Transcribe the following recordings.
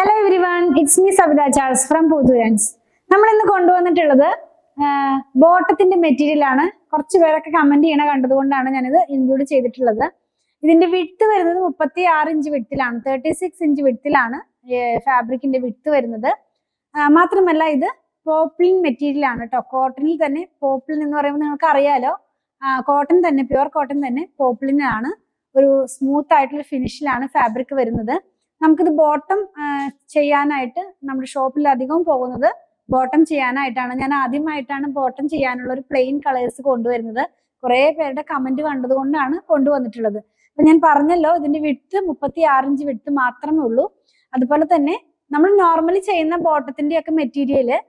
Hello everyone, it's me Savitha Charles from പൂതുരൻസ്. നമ്മൾ ഇന്ന് കൊണ്ടുവന്നിട്ടുള്ളത് ബോട്ടത്തിന്റെ മെറ്റീരിയൽ ആണ്. കുറച്ച് പേരൊക്കെ കമന്റ് ചെയ്യണ കണ്ടതുകൊണ്ടാണ് ഞാനിത് ഇൻക്ലൂഡ് ചെയ്തിട്ടുള്ളത്. ഇതിന്റെ വിഡ്ത്ത് വരുന്നത് 36 ഇഞ്ച് വിഡ്ത്തിലാണ്, 36 ഇഞ്ച് വിഡ്ത്തിലാണ് ഫാബ്രിക്കിന്റെ വിഡ്ത്ത് വരുന്നത്. മാത്രമല്ല ഇത് പോപ്ലിൻ മെറ്റീരിയൽ ആണ് കേട്ടോ. കോട്ടണിൽ തന്നെ പോപ്ലിൻ എന്ന് പറയുമ്പോൾ നിങ്ങൾക്ക് അറിയാലോ, കോട്ടൺ തന്നെ, പ്യുവർ കോട്ടൺ തന്നെ പോപ്ലിനാണ്. ഒരു സ്മൂത്ത് ആയിട്ടുള്ള ഫിനിഷിലാണ് ഫാബ്രിക് വരുന്നത്. നമുക്കിത് ബോട്ടം ചെയ്യാനായിട്ട് നമ്മുടെ ഷോപ്പിൽ അധികം പോകുന്നത് ബോട്ടം ചെയ്യാനായിട്ടാണ്. ഞാൻ ആദ്യമായിട്ടാണ് ബോട്ടം ചെയ്യാനുള്ള ഒരു പ്ലെയിൻ കളേഴ്സ് കൊണ്ടുവരുന്നത്. കുറെ പേരുടെ കമന്റ് കണ്ടതുകൊണ്ടാണ് കൊണ്ടുവന്നിട്ടുള്ളത്. അപ്പൊ ഞാൻ പറഞ്ഞല്ലോ, ഇതിന്റെ വിഡ്ത്ത് 36 ഇഞ്ച് വിഡ്ത്ത് മാത്രമേ ഉള്ളൂ. അതുപോലെ തന്നെ നമ്മൾ നോർമലി ചെയ്യുന്ന ബോട്ടത്തിന്റെ ഒക്കെ മെറ്റീരിയല്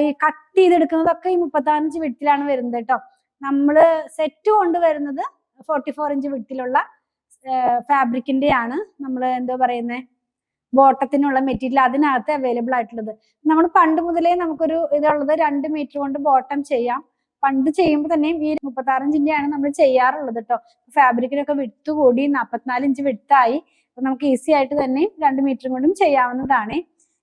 ഈ കട്ട് ചെയ്തെടുക്കുന്നതൊക്കെ ഈ 36 ഇഞ്ച് വിഡ്ത്തിലാണ് വരുന്നത് കേട്ടോ. നമ്മള് സെറ്റ് കൊണ്ടുവരുന്നത് 44 ഇഞ്ച് വിഡ്ത്തിലുള്ള ഫാബ്രിക്കിന്റെ ആണ് നമ്മൾ എന്താ പറയുന്നത്, ബോട്ടത്തിനുള്ള മെറ്റീരിയൽ അതിനകത്ത് അവൈലബിൾ ആയിട്ടുള്ളത്. നമ്മൾ പണ്ട് മുതലേ നമുക്കൊരു ഇതുള്ളത് 2 മീറ്റർ കൊണ്ട് ബോട്ടം ചെയ്യാം. പണ്ട് ചെയ്യുമ്പോൾ തന്നെയും ഈ 36 ഇഞ്ചിന്റെ ആണ് നമ്മൾ ചെയ്യാറുള്ളത് കേട്ടോ. ഫാബ്രിക്കിനൊക്കെ വിഡ്ത്ത് കൂടി 44 ഇഞ്ച് വിഡ്ത്തായി. അപ്പൊ നമുക്ക് ഈസി ആയിട്ട് തന്നെ 2 മീറ്റർ കൊണ്ടും ചെയ്യാവുന്നതാണ്.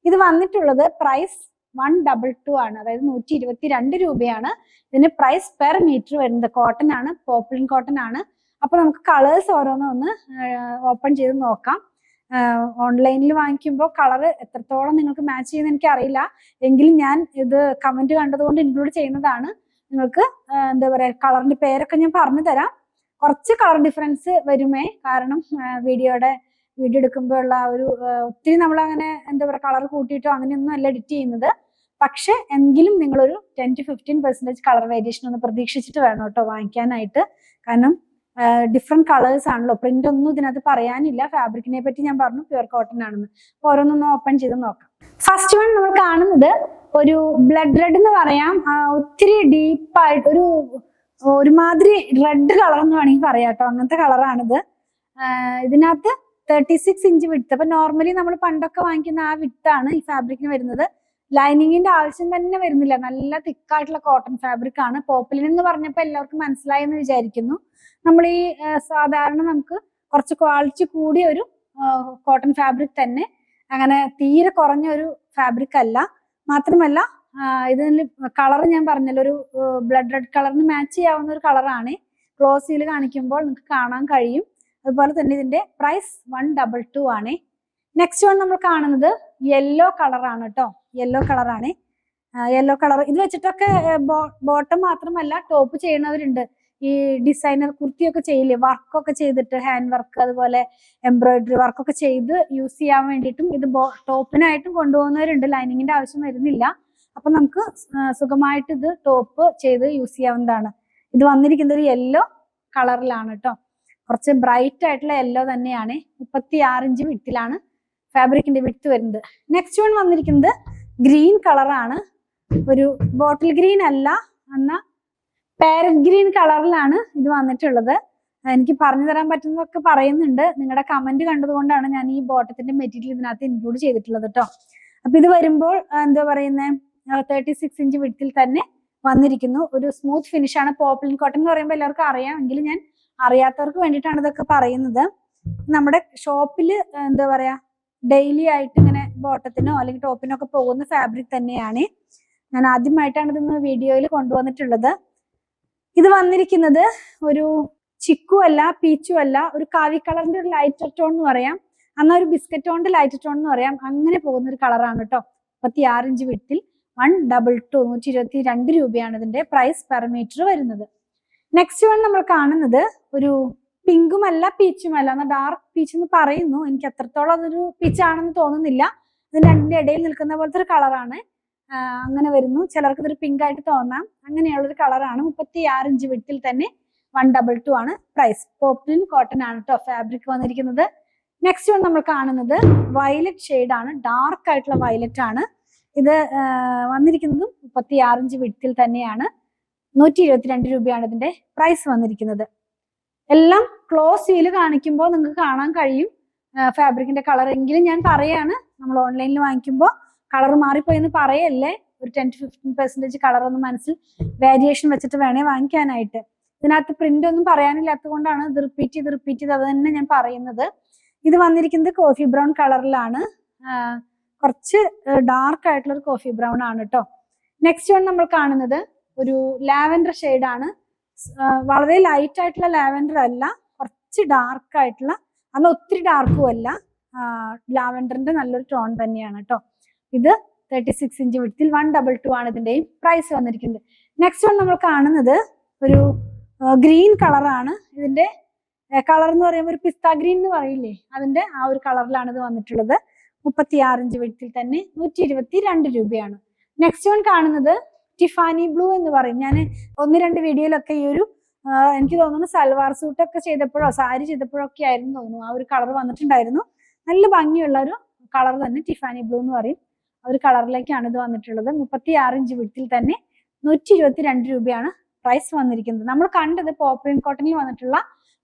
ഇത് വന്നിട്ടുള്ളത് പ്രൈസ് 122 ആണ്, അതായത് 122 രൂപയാണ് ഇതിന് പ്രൈസ് പെർ മീറ്റർ വരുന്നത്. കോട്ടൺ ആണ്, പോപ്ലിൻ കോട്ടൺ ആണ്. അപ്പൊ നമുക്ക് കളേഴ്സ് ഓരോന്നൊന്ന് ഓപ്പൺ ചെയ്ത് നോക്കാം. ഓൺലൈനിൽ വാങ്ങിക്കുമ്പോൾ കളർ എത്രത്തോളം നിങ്ങൾക്ക് മാച്ച് ചെയ്യുന്ന എനിക്ക് അറിയില്ല, എങ്കിലും ഞാൻ ഇത് കമന്റ് കണ്ടതുകൊണ്ട് ഇൻക്ലൂഡ് ചെയ്യുന്നതാണ്. നിങ്ങൾക്ക് എന്താ പറയാ, കളറിന്റെ പേരൊക്കെ ഞാൻ പറഞ്ഞു തരാം. കുറച്ച് കളർ ഡിഫറൻസ് വരുമേ, കാരണം വീഡിയോ എടുക്കുമ്പോൾ ഉള്ള ഒരു ഒത്തിരി നമ്മൾ അങ്ങനെ എന്താ പറയുക കളർ കൂട്ടിയിട്ടോ അങ്ങനെയൊന്നും അല്ല എഡിറ്റ് ചെയ്യുന്നത്. പക്ഷെ എങ്കിലും നിങ്ങളൊരു 10 to 15% കളർ വേരിയേഷൻ ഒന്ന് പ്രതീക്ഷിച്ചിട്ട് വേണം കേട്ടോ വാങ്ങിക്കാനായിട്ട്. കാരണം ഡിഫറെന്റ് കളേഴ്സ് ആണല്ലോ. പ്രിന്റ് ഒന്നും ഇതിനകത്ത് പറയാനില്ല. ഫാബ്രിക്കിനെ പറ്റി ഞാൻ പറഞ്ഞു പ്യുവർ കോട്ടൺ ആണെന്ന്. അപ്പൊ ഓരോന്നൊന്ന് ഓപ്പൺ ചെയ്ത് നോക്കാം. ഫസ്റ്റ് വൺ നമ്മൾ കാണുന്നത് ഒരു ബ്ലഡ് റെഡ് എന്ന് പറയാം. ഒത്തിരി ഡീപ്പായിട്ട് ഒരുമാതിരി റെഡ് കളർ എന്ന് വേണമെങ്കിൽ പറയാം കേട്ടോ. അങ്ങനത്തെ കളറാണിത്. ഇതിനകത്ത് 36 ഇഞ്ച് വിഡ്ത്ത്. അപ്പൊ നോർമലി നമ്മൾ പണ്ടൊക്കെ വാങ്ങിക്കുന്ന ആ വിഡ്ത്താണ് ഈ ഫാബ്രിക്കിന് വരുന്നത്. ലൈനിങ്ങിന്റെ ആവശ്യം തന്നെ വരുന്നില്ല. നല്ല തിക്കായിട്ടുള്ള കോട്ടൺ ഫാബ്രിക് ആണ്. പോപ്ലിൻ എന്ന് പറഞ്ഞപ്പോൾ എല്ലാവർക്കും മനസ്സിലായി എന്ന് വിചാരിക്കുന്നു. നമ്മൾ ഈ സാധാരണ നമുക്ക് കുറച്ച് ക്വാളിറ്റി കൂടിയ ഒരു കോട്ടൺ ഫാബ്രിക് തന്നെ, അങ്ങനെ തീരെ കുറഞ്ഞ ഒരു ഫാബ്രിക് അല്ല. മാത്രമല്ല ഇതിന് കളർ ഞാൻ പറഞ്ഞല്ലോ, ഒരു ബ്ലഡ് റെഡ് കളറിന് മാച്ച് ചെയ്യാവുന്ന ഒരു കളറാണ്. ക്ലോസിൽ കാണിക്കുമ്പോൾ നിങ്ങൾക്ക് കാണാൻ കഴിയും. അതുപോലെ തന്നെ ഇതിന്റെ പ്രൈസ് 122 ആണ്. നെക്സ്റ്റ് വൺ നമ്മൾ കാണുന്നത് യെല്ലോ കളറാണ് കേട്ടോ. യെല്ലോ കളറാണ്. യെല്ലോ കളർ ഇത് വെച്ചിട്ടൊക്കെ ബോട്ടം മാത്രമല്ല ടോപ്പ് ചെയ്യുന്നവരുണ്ട്. ഈ ഡിസൈനർ കുർത്തിയൊക്കെ ചെയ്യില്ലേ, വർക്കൊക്കെ ചെയ്തിട്ട് ഹാൻഡ് വർക്ക് അതുപോലെ എംബ്രോയിഡറി വർക്കൊക്കെ ചെയ്ത് യൂസ് ചെയ്യാൻ വേണ്ടിയിട്ടും ഇത് ടോപ്പിനായിട്ടും കൊണ്ടുപോകുന്നവരുണ്ട്. ലൈനിങ്ങിന്റെ ആവശ്യം വരുന്നില്ല. അപ്പൊ നമുക്ക് സുഖമായിട്ട് ഇത് ടോപ്പ് ചെയ്ത് യൂസ് ചെയ്യാവുന്നതാണ്. ഇത് വന്നിരിക്കുന്നത് ഒരു യെല്ലോ കളറിലാണ് കേട്ടോ. കുറച്ച് ബ്രൈറ്റ് ആയിട്ടുള്ള യെല്ലോ തന്നെയാണ്. 36 ഇഞ്ച് വിഡ്ത്തിലാണ് ഫാബ്രിക്കിന്റെ വിഡ്ത്ത് വരുന്നത്. നെക്സ്റ്റ് വൺ വന്നിരിക്കുന്നത് ഗ്രീൻ കളറാണ്. ഒരു ബോട്ടിൽ ഗ്രീൻ അല്ല, എന്നാൽ പാരറ്റ് ഗ്രീൻ കളറിലാണ് ഇത് വന്നിട്ടുള്ളത്. എനിക്ക് പറഞ്ഞു തരാൻ പറ്റുന്നതൊക്കെ പറയുന്നുണ്ട്. നിങ്ങളുടെ കമന്റ് കണ്ടതുകൊണ്ടാണ് ഞാൻ ഈ ബോട്ടത്തിന്റെ മെറ്റീരിയൽ ഇതിനകത്ത് ഇൻക്ലൂഡ് ചെയ്തിട്ടുള്ളത് കേട്ടോ. അപ്പൊ ഇത് വരുമ്പോൾ എന്താ പറയുന്നത്, 36 ഇഞ്ച് വിഡ്ത്തിൽ തന്നെ വന്നിരിക്കുന്നു. ഒരു സ്മൂത്ത് ഫിനിഷ് ആണ്. പോപ്ലിൻ കോട്ടൺ എന്ന് പറയുമ്പോൾ എല്ലാവർക്കും അറിയാം, എങ്കിലും ഞാൻ അറിയാത്തവർക്ക് വേണ്ടിയിട്ടാണ് ഇതൊക്കെ പറയുന്നത്. നമ്മുടെ ഷോപ്പിൽ എന്താ പറയാ ഡെയിലി ആയിട്ട് ഇങ്ങനെ ബോട്ടത്തിനോ അല്ലെങ്കിൽ ടോപ്പിനോ ഒക്കെ പോകുന്ന ഫാബ്രിക് തന്നെയാണ്. ഞാൻ ആദ്യമായിട്ടാണ് ഇതൊന്ന് വീഡിയോയിൽ കൊണ്ടുവന്നിട്ടുള്ളത്. ഇത് വന്നിരിക്കുന്നത് ഒരു ചിക്കു അല്ല, പീച്ചു അല്ല, ഒരു കാവി കളറിന്റെ ഒരു ലൈറ്റർ ടോൺ എന്ന് പറയാം, എന്നാൽ ഒരു ബിസ്ക്കറ്റ് ടോണിന്റെ ലൈറ്റർ ടോൺ എന്ന് പറയാം. അങ്ങനെ പോകുന്ന ഒരു കളറാണ് കേട്ടോ. 36 ഇഞ്ച് വിഡ്ത്തിൽ 122 122 രൂപയാണ് ഇതിന്റെ പ്രൈസ് പെർ മീറ്റർ വരുന്നത്. നെക്സ്റ്റ് വൺ നമ്മൾ കാണുന്നത് ഒരു പിങ്കുമല്ല പീച്ചുമല്ല, എന്നാൽ ഡാർക്ക് പീച്ച് എന്ന് പറയുന്നു. എനിക്ക് എത്രത്തോളം അതൊരു പീച്ചാണെന്ന് തോന്നുന്നില്ല. ഇതിന് രണ്ടിന്റെ ഇടയിൽ നിൽക്കുന്ന പോലത്തെ ഒരു കളറാണ്. അങ്ങനെ വരുന്നു. ചിലർക്ക് ഇതൊരു പിങ്ക് ആയിട്ട് തോന്നാം. അങ്ങനെയുള്ളൊരു കളറാണ്. 36 ഇഞ്ച് വിഡ്ത്തിൽ തന്നെ 122 ആണ് പ്രൈസ്. പോപ്ലിൻ കോട്ടൺ ആണ് കേട്ടോ ഫാബ്രിക് വന്നിരിക്കുന്നത്. നെക്സ്റ്റ് വൺ നമ്മൾ കാണുന്നത് വയലറ്റ് ഷെയ്ഡ് ആണ്. ഡാർക്ക് ആയിട്ടുള്ള വയലറ്റ് ആണ്. ഇത് വന്നിരിക്കുന്നതും 36 ഇഞ്ച് വിഡ്ത്തിൽ തന്നെയാണ്. 122 രൂപയാണ് ഇതിന്റെ പ്രൈസ് വന്നിരിക്കുന്നത്. എല്ലാം ക്ലോസ് സീല് കാണിക്കുമ്പോൾ നിങ്ങൾക്ക് കാണാൻ കഴിയും ഫാബ്രിക്കിന്റെ കളർ. എങ്കിലും ഞാൻ പറയാണ്, നമ്മൾ ഓൺലൈനിൽ വാങ്ങിക്കുമ്പോൾ കളർ മാറിപ്പോയെന്ന് പറയല്ലേ. ഒരു 10 to 15% കളർ ഒന്ന് മനസ്സിൽ വേരിയേഷൻ വെച്ചിട്ട് വേണേ വാങ്ങിക്കാനായിട്ട്. ഇതിനകത്ത് പ്രിന്റ് ഒന്നും പറയാനില്ലാത്തത് കൊണ്ടാണ് ഇത് റിപ്പീറ്റ് ചെയ്ത് അത് തന്നെ ഞാൻ പറയുന്നത്. ഇത് വന്നിരിക്കുന്നത് കോഫി ബ്രൗൺ കളറിലാണ്. കുറച്ച് ഡാർക്ക് ആയിട്ടുള്ള ഒരു കോഫി ബ്രൗൺ ആണ് കേട്ടോ. നെക്സ്റ്റ് വൺ നമ്മൾ കാണുന്നത് ഒരു ലാവൻഡർ ആണ്. വളരെ ലൈറ്റ് ആയിട്ടുള്ള ലാവൻഡർ അല്ല, കുറച്ച് ഡാർക്ക് ആയിട്ടുള്ള, അന്ന് ഒത്തിരി ഡാർക്കും അല്ല, ലാവൻഡറിന്റെ നല്ലൊരു ടോൺ തന്നെയാണ് കേട്ടോ. ഇത് 36 ഇഞ്ച് വിഡ്ത്തിൽ 122 ആണ് ഇതിന്റെയും പ്രൈസ് വന്നിരിക്കുന്നത്. നെക്സ്റ്റ് വൺ നമ്മൾ കാണുന്നത് ഒരു ഗ്രീൻ കളറാണ്. ഇതിന്റെ കളർ എന്ന് പറയുമ്പോൾ ഒരു പിസ്ത ഗ്രീൻ എന്ന് പറയില്ലേ, അതിന്റെ ആ ഒരു കളറിലാണ് ഇത് വന്നിട്ടുള്ളത്. 36 ഇഞ്ച് വിഡ്ത്തിൽ തന്നെ 122 രൂപയാണ്. നെക്സ്റ്റ് വൺ കാണുന്നത് ടിഫാനി ബ്ലൂ എന്ന് പറയും. ഞാൻ 1-2 വീഡിയോയിലൊക്കെ ഈ ഒരു എനിക്ക് തോന്നുന്നു സൽവാർ സൂട്ടൊക്കെ ചെയ്തപ്പോഴോ സാരി ചെയ്തപ്പോഴോ ഒക്കെ ആയിരുന്നു തോന്നുന്നു ആ ഒരു കളർ വന്നിട്ടുണ്ടായിരുന്നു. നല്ല ഭംഗിയുള്ള ഒരു കളർ തന്നെ, ടിഫാനി ബ്ലൂ എന്ന് പറയും. ആ ഒരു കളറിലേക്കാണ് ഇത് വന്നിട്ടുള്ളത്. 36 ഇഞ്ച് വിഡ്ത്തിൽ തന്നെ 122 രൂപയാണ് പ്രൈസ് വന്നിരിക്കുന്നത്. നമ്മൾ കണ്ടത് പോപ്ലിൻ കോട്ടണിൽ വന്നിട്ടുള്ള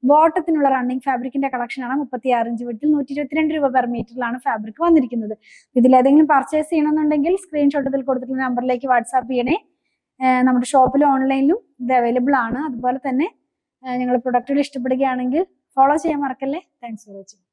ബോട്ടത്തിനുള്ള റണ്ണിങ് ഫാബ്രിക്കിന്റെ കളക്ഷനാണ്. 36 ഇഞ്ച് വിഡ്ത്തിൽ 122 രൂപ പെർ മീറ്ററിലാണ് ഫാബ്രിക് വന്നിരിക്കുന്നത്. ഇതിലേതെങ്കിലും പർച്ചേസ് ചെയ്യണമെന്നുണ്ടെങ്കിൽ സ്ക്രീൻഷോട്ട് ഇതിൽ കൊടുത്തിട്ടുള്ള നമ്പറിലേക്ക് വാട്സാപ്പ് ചെയ്യണേ. നമ്മുടെ ഷോപ്പിലും ഓൺലൈനിലും ഇത് അവൈലബിൾ ആണ്. അതുപോലെ തന്നെ ഞങ്ങളുടെ പ്രൊഡക്റ്റുകൾ ഇഷ്ടപ്പെടുകയാണെങ്കിൽ ഫോളോ ചെയ്യാൻ മറക്കല്ലേ. Thanks for watching.